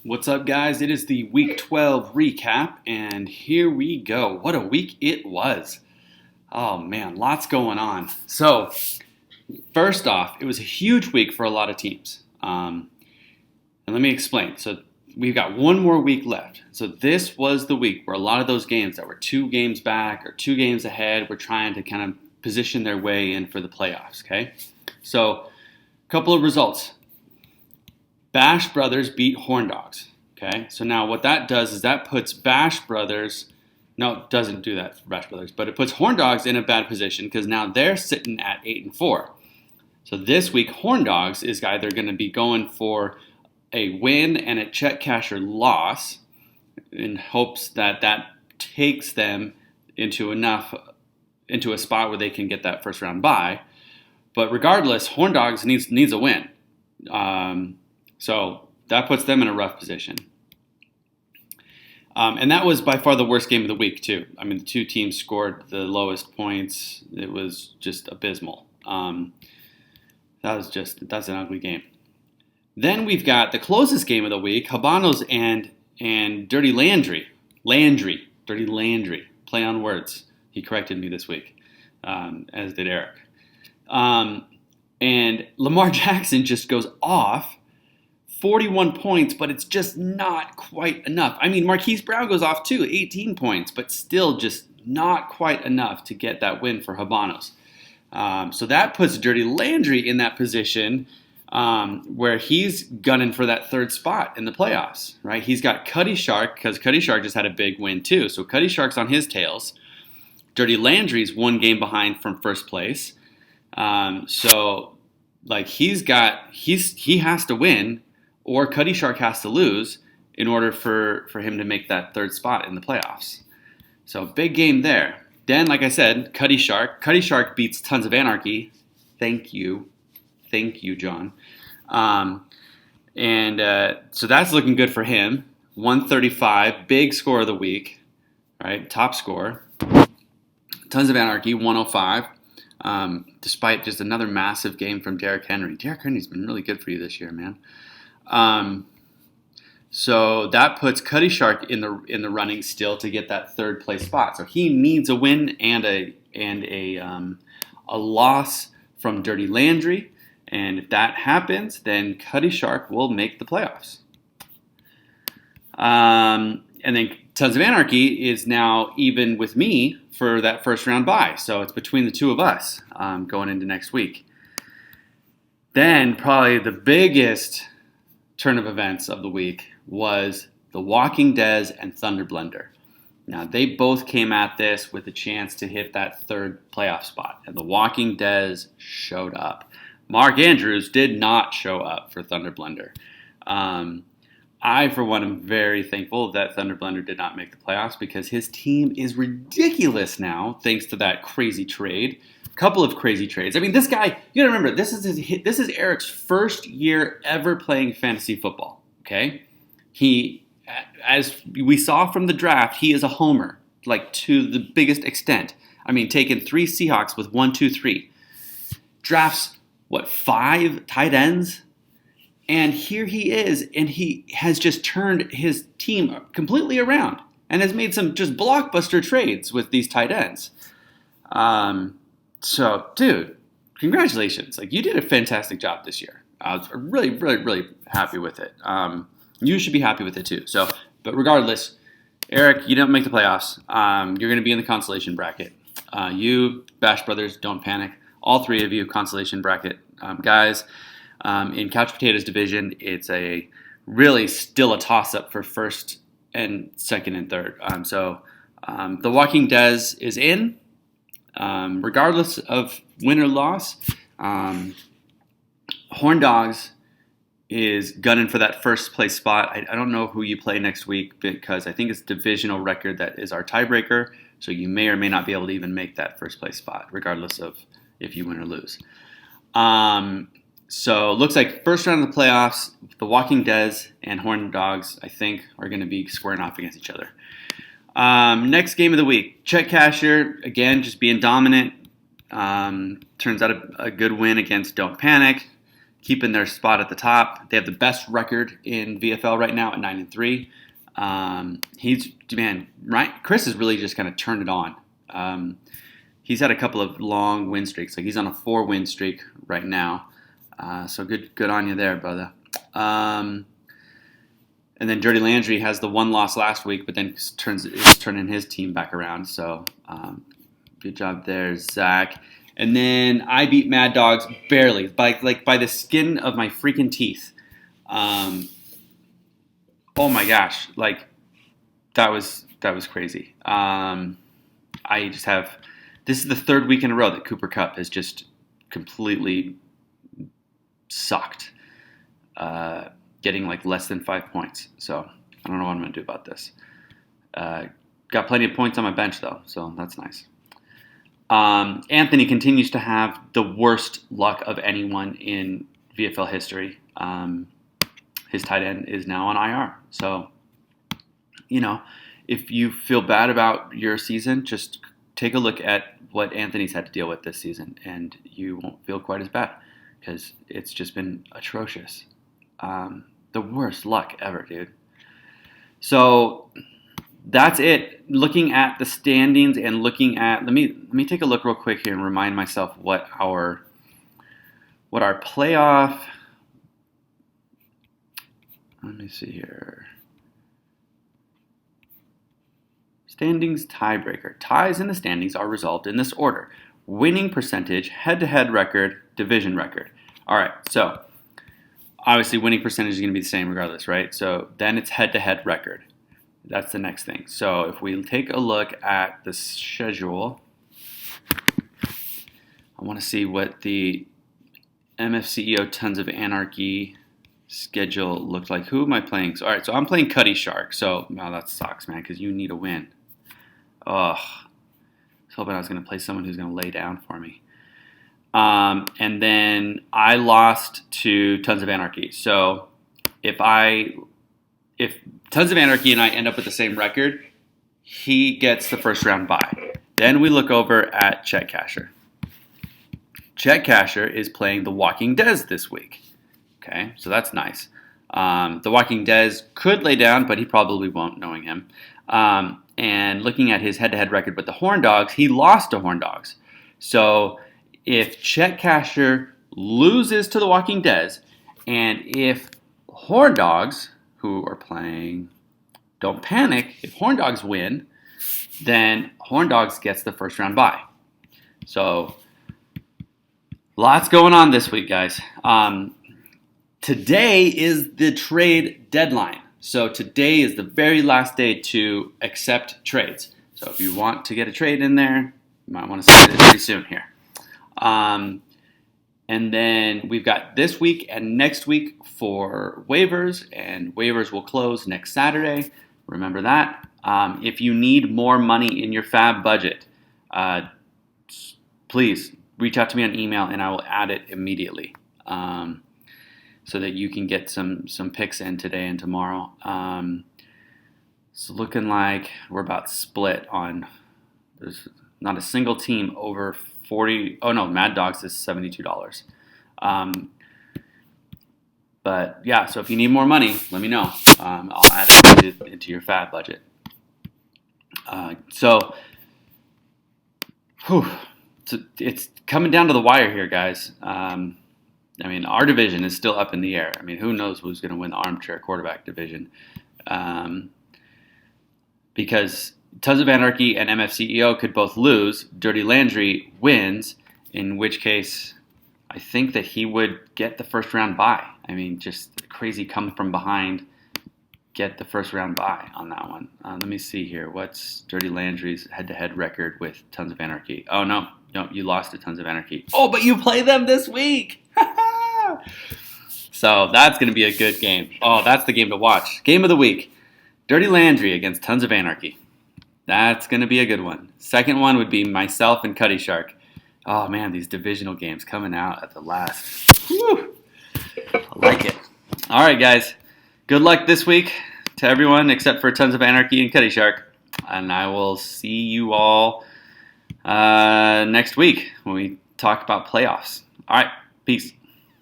What's up, guys? It is the Week 12 recap, and here we go. What a week it was. Oh, man, lots going on. So, first off, it was a huge week for a lot of teams. And let me explain. So, we've got one more week left. So, this was the week where a lot of those games that were 2 games back or 2 games ahead were trying to kind of position their way in for the playoffs, okay? So, a couple of results. Bash Brothers beat Horn Dogs. Okay, so now what that does is that puts Bash Brothers, no, it doesn't do that for Bash Brothers, but it puts Horn Dogs in a bad position because now they're sitting at 8-4. So this week, Horn Dogs is either going to be going for a win and a check casher loss in hopes that that takes them into a spot where they can get that first round bye. But regardless, Horn Dogs needs a win. So that puts them in a rough position. And that was by far the worst game of the week, too. I mean, the 2 teams scored the lowest points. It was just abysmal. That's an ugly game. Then we've got the closest game of the week, Habanos and Dirty Landry. Dirty Landry. Play on words. He corrected me this week, as did Eric. And Lamar Jackson just goes off. 41 points, but it's just not quite enough. I mean, Marquise Brown goes off too, 18 points, but still just not quite enough to get that win for Habanos. So that puts Dirty Landry in that position where he's gunning for that 3rd spot in the playoffs, right? He's got Cuddy Shark, because Cuddy Shark just had a big win too. So Cuddy Shark's on his tails. Dirty Landry's 1 game behind from first place. So like he has to win, or Cuddy Shark has to lose in order for him to make that 3rd spot in the playoffs. So big game there. Then, like I said, Cuddy Shark. Cuddy Shark beats Tons of Anarchy. Thank you, John. So that's looking good for him. 135, big score of the week, right? Top score. Tons of Anarchy, 105. Despite just another massive game from Derrick Henry. Derrick Henry's been really good for you this year, man. So that puts Cuddy Shark in the running still to get that 3rd place spot. So he needs a win and a loss from Dirty Landry, and if that happens, then Cuddy Shark will make the playoffs. And then Tons of Anarchy is now even with me for that first round bye. So it's between the 2 of us going into next week. Then probably the biggest turn of events of the week was The Walking Dead and Thunder Blender. Now, they both came at this with a chance to hit that 3rd playoff spot, and The Walking Dead showed up. Mark Andrews did not show up for Thunder Blender. I, for one, am very thankful that Thunder Blender did not make the playoffs because his team is ridiculous now, thanks to that crazy trade. Couple of crazy trades. I mean, this guy, you gotta remember, this is Eric's first year ever playing fantasy football, okay? He, as we saw from the draft, he is a homer, like to the biggest extent. I mean, taking 3 Seahawks with 1, 2, 3. Drafts, 5 tight ends? And here he is, and he has just turned his team completely around and has made some just blockbuster trades with these tight ends. So, dude, congratulations. Like, you did a fantastic job this year. I was really, really, really happy with it. You should be happy with it, too. So, but regardless, Eric, you didn't make the playoffs. You're going to be in the consolation bracket. You, Bash Brothers, don't panic. All 3 of you, consolation bracket guys. In Couch Potatoes division, it's really still a toss-up for 1st and 2nd and 3rd. The Walking Dead is in. Regardless of win or loss, Horn Dogs is gunning for that 1st place spot. I don't know who you play next week because I think it's divisional record that is our tiebreaker. So you may or may not be able to even make that 1st place spot, regardless of if you win or lose. So looks like first round of the playoffs, The Walking Dead and Horn Dogs, I think, are going to be squaring off against each other. Next game of the week, Check Casher, again, just being dominant. Turns out a good win against Don't Panic. keeping their spot at the top. They have the best record in VFL right now at 9-3. Chris has really just kind of turned it on. He's had a couple of long win streaks. Like he's on a 4-win streak right now. So good on you there, brother. And then Dirty Landry has the 1 loss last week, but then is turning his team back around. So good job there, Zach. And then I beat Mad Dogs barely, by the skin of my freaking teeth. Oh my gosh, that was crazy. I just have. This is the 3rd week in a row that Cooper Kupp has just completely sucked, getting less than 5 points. So I don't know what I'm going to do about this. Got plenty of points on my bench, though, so that's nice. Anthony continues to have the worst luck of anyone in VFL history. His tight end is now on IR. So, if you feel bad about your season, just take a look at what Anthony's had to deal with this season, and you won't feel quite as bad because it's just been atrocious. The worst luck ever, dude. So that's it. Looking at the standings and looking at let me take a look real quick here and remind myself what our playoff. Let me see here. Standings tiebreaker. Ties in the standings are resolved in this order: winning percentage, head-to-head record, division record. All right, so obviously winning percentage is going to be the same regardless, right? So then it's head-to-head record. That's the next thing. So if we take a look at the schedule, I want to see what the MFCEO Tons of Anarchy schedule looked like. Who am I playing? So, all right, so I'm playing Cuddy Shark. So, wow, that sucks, man, because you need a win. Ugh. I was hoping I was going to play someone who's going to lay down for me. And then I lost to Tons of Anarchy. So if Tons of Anarchy and I end up with the same record, he gets the first round bye. Then we look over at Check Casher. Check Casher is playing The Walking Dead this week. Okay, so that's nice. The Walking Dead could lay down, but he probably won't, knowing him. And looking at his head-to-head record with the Horn Dogs, he lost to Horn Dogs. So if Chet Casher loses to the Walking Dead, and if Horn Dogs, who are playing Don't Panic, if Horn Dogs win, then Horn Dogs gets the first round bye. So lots going on this week, guys. Today is the trade deadline. So today is the very last day to accept trades. So if you want to get a trade in there, you might want to submit it pretty soon here. And then we've got this week and next week for waivers, and waivers will close next Saturday. Remember that. If you need more money in your fab budget, please reach out to me on email and I will add it immediately. So that you can get some picks in today and tomorrow. It's looking like we're about split on. There's not a single team over 40. Oh no, Mad Dogs is $72. But yeah, so if you need more money, let me know. I'll add it into your fab budget. So it's coming down to the wire here, guys. Our division is still up in the air. Who knows who's going to win the armchair quarterback division? Because Tons of Anarchy and MFCEO could both lose. Dirty Landry wins, in which case I think that he would get the first round bye. Just crazy come from behind, get the first round bye on that one. Let me see here. What's Dirty Landry's head-to-head record with Tons of Anarchy? Oh, no, you lost to Tons of Anarchy. Oh, but you play them this week! So that's going to be a good game. Oh, that's the game to watch. Game of the week. Dirty Landry against Tons of Anarchy. That's going to be a good one. Second one would be myself and Cuddy Shark. Oh, man, these divisional games coming out at the last. Whew. I like it. All right, guys. Good luck this week to everyone except for Tons of Anarchy and Cuddy Shark. And I will see you all next week when we talk about playoffs. All right. Peace.